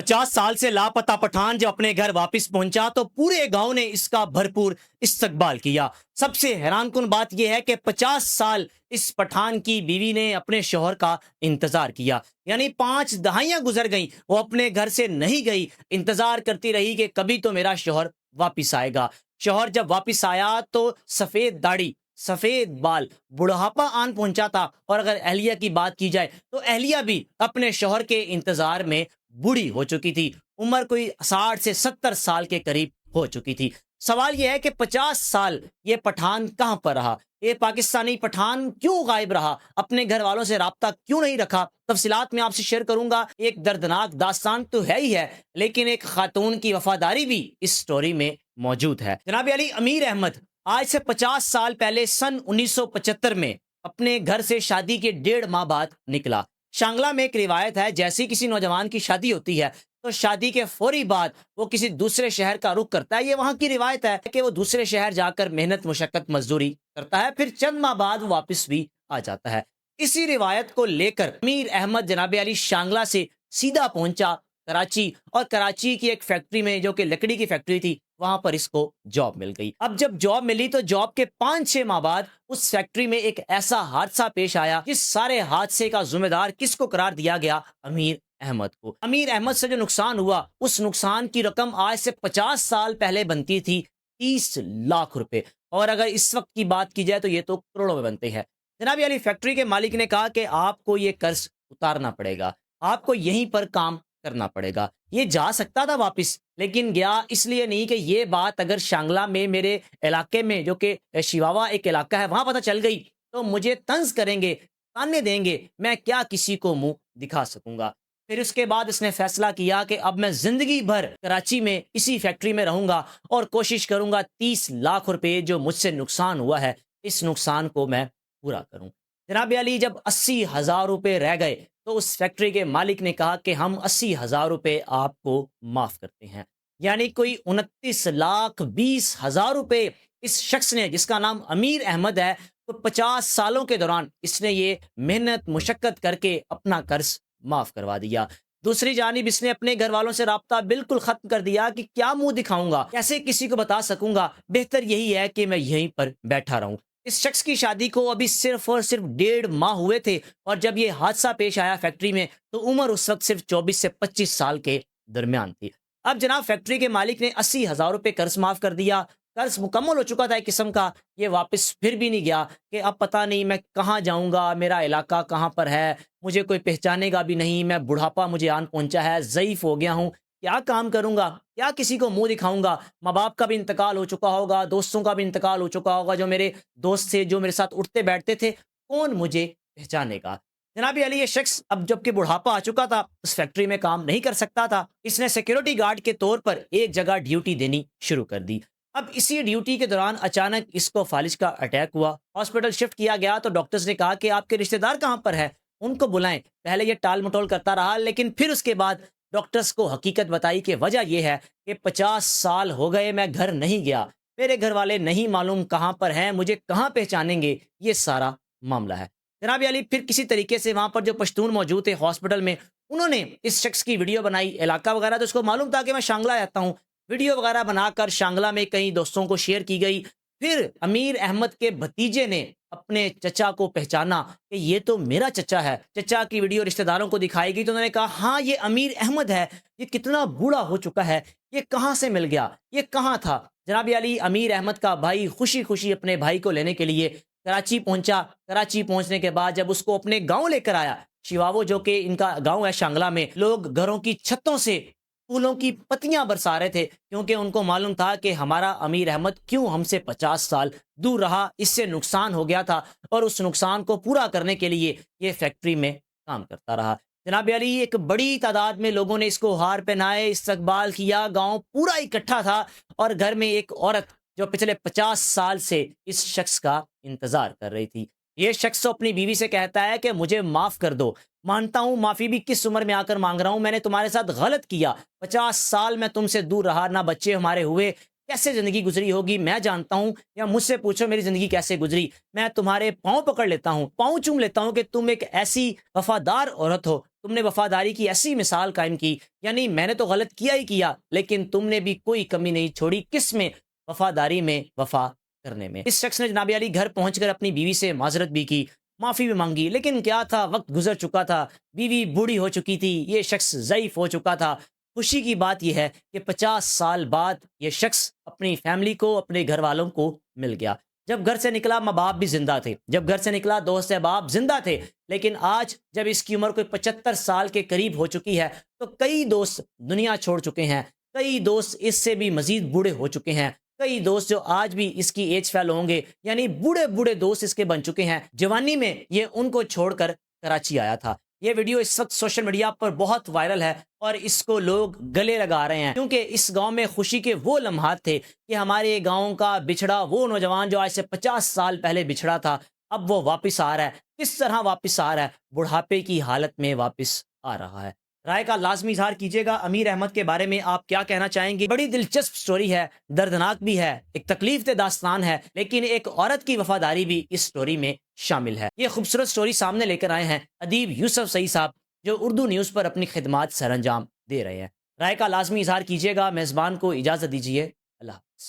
50 سال سے لاپتہ پٹھان جب اپنے گھر واپس پہنچا تو پورے گاؤں نے اس کا بھرپور استقبال کیا۔ سب سے حیران کن بات یہ ہے کہ 50 سال اس پٹھان کی بیوی نے اپنے شوہر کا انتظار کیا، یعنی 5 دہائیاں گزر گئیں، وہ اپنے گھر سے نہیں گئی، انتظار کرتی رہی کہ کبھی تو میرا شوہر واپس آئے گا۔ شوہر جب واپس آیا تو سفید داڑھی، سفید بال، بڑھاپا آن پہنچا تھا، اور اگر اہلیہ کی بات کی جائے تو اہلیہ بھی اپنے شوہر کے انتظار میں بوڑھی ہو چکی تھی، عمر کوئی 60 سے 70 سال کے قریب ہو چکی تھی۔ سوال یہ ہے کہ 50 سال یہ پٹھان کہاں پر رہا؟ یہ پاکستانی پٹھان کیوں غائب رہا؟ اپنے گھر والوں سے رابطہ کیوں نہیں رکھا؟ تفصیلات میں آپ سے شیئر کروں گا۔ ایک دردناک داستان تو ہے ہی ہے، لیکن ایک خاتون کی وفاداری بھی اس سٹوری میں موجود ہے۔ جناب علی، امیر احمد آج سے 50 سال پہلے سن 1975 میں اپنے گھر سے شادی کے 1.5 ماہ بعد نکلا۔ شانگلہ میں ایک روایت ہے، جیسی کسی نوجوان کی شادی ہوتی ہے تو شادی کے فوری بعد وہ کسی دوسرے شہر کا رخ کرتا ہے۔ یہ وہاں کی روایت ہے کہ وہ دوسرے شہر جا کر محنت مشقت مزدوری کرتا ہے، پھر چند ماہ بعد وہ واپس بھی آ جاتا ہے۔ اسی روایت کو لے کر امیر احمد جناب علی شانگلہ سے سیدھا پہنچا کراچی، اور کراچی کی ایک فیکٹری میں جو کہ لکڑی کی فیکٹری تھی، وہاں پر اس کو جاب مل گئی۔ اب جب جاب ملی تو جاب کے 5-6 ماہ بعد اس فیکٹری میں ایک ایسا حادثہ پیش آیا جس سارے حادثے کا ذمہ دار کس کو قرار دیا گیا؟ امیر احمد کو۔ امیر احمد سے جو نقصان ہوا، اس نقصان کی رقم آج سے 50 سال پہلے بنتی تھی 30 لاکھ روپے، اور اگر اس وقت کی بات کی جائے تو یہ تو کروڑوں میں بنتے ہیں۔ جناب علی، فیکٹری کے مالک نے کہا کہ آپ کو یہ قرض اتارنا پڑے گا، آپ کو یہیں پر کام کرنا پڑے گا۔ یہ جا سکتا تھا واپس، لیکن گیا اس لیے نہیں کہ یہ بات اگر شانگلہ میں میرے علاقے میں جو کہ شیواوا ایک علاقہ ہے وہاں پتہ چل گئی تو مجھے طنز کریں گے، تانے دیں گے، میں کیا کسی کو منہ دکھا سکوں گا۔ پھر اس کے بعد اس نے فیصلہ کیا کہ اب میں زندگی بھر کراچی میں اسی فیکٹری میں رہوں گا اور کوشش کروں گا 30 لاکھ روپے جو مجھ سے نقصان ہوا ہے، اس نقصان کو میں پورا کروں۔ جناب علی، جب 80,000 روپے رہ گئے تو اس فیکٹری کے مالک نے کہا کہ ہم 80,000 روپے آپ کو معاف کرتے ہیں، یعنی کوئی 29,20,000 روپے اس شخص نے، جس کا نام امیر احمد ہے، تو 50 سالوں کے دوران اس نے یہ محنت مشقت کر کے اپنا قرض معاف کروا دیا۔ دوسری جانب اس نے اپنے گھر والوں سے رابطہ بالکل ختم کر دیا کہ کیا منہ دکھاؤں گا، کیسے کسی کو بتا سکوں گا، بہتر یہی ہے کہ میں یہیں پر بیٹھا رہوں۔ اس شخص کی شادی کو ابھی صرف اور صرف 1.5 ماہ ہوئے تھے، اور جب یہ حادثہ پیش آیا فیکٹری میں تو عمر اس وقت صرف 24 سے 25 سال کے درمیان تھی۔ اب جناب فیکٹری کے مالک نے 80,000 روپے قرض معاف کر دیا، قرض مکمل ہو چکا تھا ایک قسم کا، یہ واپس پھر بھی نہیں گیا کہ اب پتہ نہیں میں کہاں جاؤں گا، میرا علاقہ کہاں پر ہے، مجھے کوئی پہچانے گا بھی نہیں، میں بڑھاپا مجھے آن پہنچا ہے، ضعیف ہو گیا ہوں، کیا کام کروں گا، کیا کسی کو منہ دکھاؤں گا، ماں باپ کا بھی انتقال ہو چکا ہوگا، دوستوں کا بھی انتقال ہو چکا ہوگا، جو میرے دوست تھے، جو میرے ساتھ اٹھتے بیٹھتے تھے، کون مجھے پہچانے گا۔ جناب علی، یہ شخص اب جب کہ بڑھاپا آ چکا تھا اس فیکٹری میں کام نہیں کر سکتا تھا، اس نے سیکیورٹی گارڈ کے طور پر ایک جگہ ڈیوٹی دینی شروع کر دی۔ اب اسی ڈیوٹی کے دوران اچانک اس کو فالج کا اٹیک ہوا، ہاسپٹل شفٹ کیا گیا تو ڈاکٹرز نے کہا کہ آپ کے رشتہ دار کہاں پر ہے، ان کو بلائیں۔ پہلے یہ ٹال مٹول کرتا رہا، لیکن پھر اس کے بعد ڈاکٹرز کو حقیقت بتائی کہ وجہ یہ ہے کہ 50 سال ہو گئے میں گھر نہیں گیا، میرے گھر والے نہیں معلوم کہاں پر ہیں، مجھے کہاں پہچانیں گے، یہ سارا معاملہ ہے۔ جناب علی، پھر کسی طریقے سے وہاں پر جو پشتون موجود تھے ہاسپٹل میں، انہوں نے اس شخص کی ویڈیو بنائی، علاقہ وغیرہ تو اس کو معلوم تھا کہ میں شانگلہ رہتا ہوں، ویڈیو وغیرہ بنا کر شانگلہ میں کئی دوستوں کو شیئر کی گئی۔ پھر امیر احمد کے بھتیجے نے اپنے چچا کو پہچانا کہ یہ تو میرا چچا ہے، چچا کی ویڈیو رشتہ داروں کو دکھائی گئی تو انہوں نے کہا ہاں یہ امیر احمد ہے، یہ کتنا بوڑھا ہو چکا ہے، یہ کہاں سے مل گیا، یہ کہاں تھا۔ جناب علی، امیر احمد کا بھائی خوشی خوشی اپنے بھائی کو لینے کے لیے کراچی پہنچا۔ کراچی پہنچنے کے بعد جب اس کو اپنے گاؤں لے کر آیا، شیواوو جو کہ ان کا گاؤں ہے شانگلہ میں، لوگ گھروں کی چھتوں سے پھولوں کی پتیاں برسا رہے تھے، کیونکہ ان کو معلوم تھا کہ ہمارا امیر احمد کیوں ہم سے 50 سال دور رہا، اس سے نقصان ہو گیا تھا، اور اس نقصان کو پورا کرنے کے لیے یہ فیکٹری میں کام کرتا رہا۔ جناب علی، ایک بڑی تعداد میں لوگوں نے اس کو ہار پہنائے، استقبال کیا، گاؤں پورا اکٹھا تھا، اور گھر میں ایک عورت جو پچھلے 50 سال سے اس شخص کا انتظار کر رہی تھی۔ یہ شخص اپنی بیوی سے کہتا ہے کہ مجھے معاف کر دو، مانتا ہوں معافی بھی کس عمر میں آ کر مانگ رہا ہوں، میں نے تمہارے ساتھ غلط کیا، 50 سال میں تم سے دور رہا، نہ بچے ہمارے ہوئے، کیسے زندگی گزری ہوگی میں جانتا ہوں، یا مجھ سے پوچھو میری زندگی کیسے گزری، میں تمہارے پاؤں پکڑ لیتا ہوں، پاؤں چوم لیتا ہوں کہ تم ایک ایسی وفادار عورت ہو تم نے وفاداری کی ایسی مثال قائم کی، یعنی میں نے تو غلط کیا ہی کیا لیکن تم نے بھی کوئی کمی نہیں چھوڑی، کس میں؟ وفاداری میں، وفا کرنے میں۔ اس شخص نے جناب علی گھر پہنچ کر اپنی بیوی سے معذرت بھی کی، معافی بھی مانگی، لیکن کیا تھا، وقت گزر چکا تھا، بیوی بوڑھی ہو چکی تھی، یہ شخص ضعیف ہو چکا تھا۔ خوشی کی بات یہ ہے کہ 50 سال بعد یہ شخص اپنی فیملی کو، اپنے گھر والوں کو مل گیا۔ جب گھر سے نکلا ماں باپ بھی زندہ تھے، جب گھر سے نکلا دوست احباب زندہ تھے، لیکن آج جب اس کی عمر کوئی 75 سال کے قریب ہو چکی ہے تو کئی دوست دنیا چھوڑ چکے ہیں، کئی دوست اس سے بھی مزید بوڑھے ہو چکے ہیں، کئی دوست جو آج بھی اس کی ایج فیل ہوں گے، یعنی بوڑھے بوڑھے دوست اس کے بن چکے ہیں۔ جوانی میں یہ ان کو چھوڑ کر کراچی آیا تھا۔ یہ ویڈیو اس وقت سوشل میڈیا پر بہت وائرل ہے اور اس کو لوگ گلے لگا رہے ہیں، کیونکہ اس گاؤں میں خوشی کے وہ لمحات تھے کہ ہمارے گاؤں کا بچھڑا وہ نوجوان جو آج سے 50 سال پہلے بچھڑا تھا، اب وہ واپس آ رہا ہے۔ کس طرح واپس آ رہا ہے؟ بڑھاپے کی حالت میں واپس آ رہا ہے۔ رائے کا لازمی اظہار کیجیے گا۔ امیر احمد کے بارے میں آپ کیا کہنا چاہیں گے؟ بڑی دلچسپ سٹوری ہے، دردناک بھی ہے، ایک تکلیف دہ داستان ہے، لیکن ایک عورت کی وفاداری بھی اس سٹوری میں شامل ہے۔ یہ خوبصورت سٹوری سامنے لے کر آئے ہیں ادیب یوسف سعید صاحب، جو اردو نیوز پر اپنی خدمات سر انجام دے رہے ہیں۔ رائے کا لازمی اظہار کیجیے گا۔ میزبان کو اجازت دیجیے، اللہ حافظ۔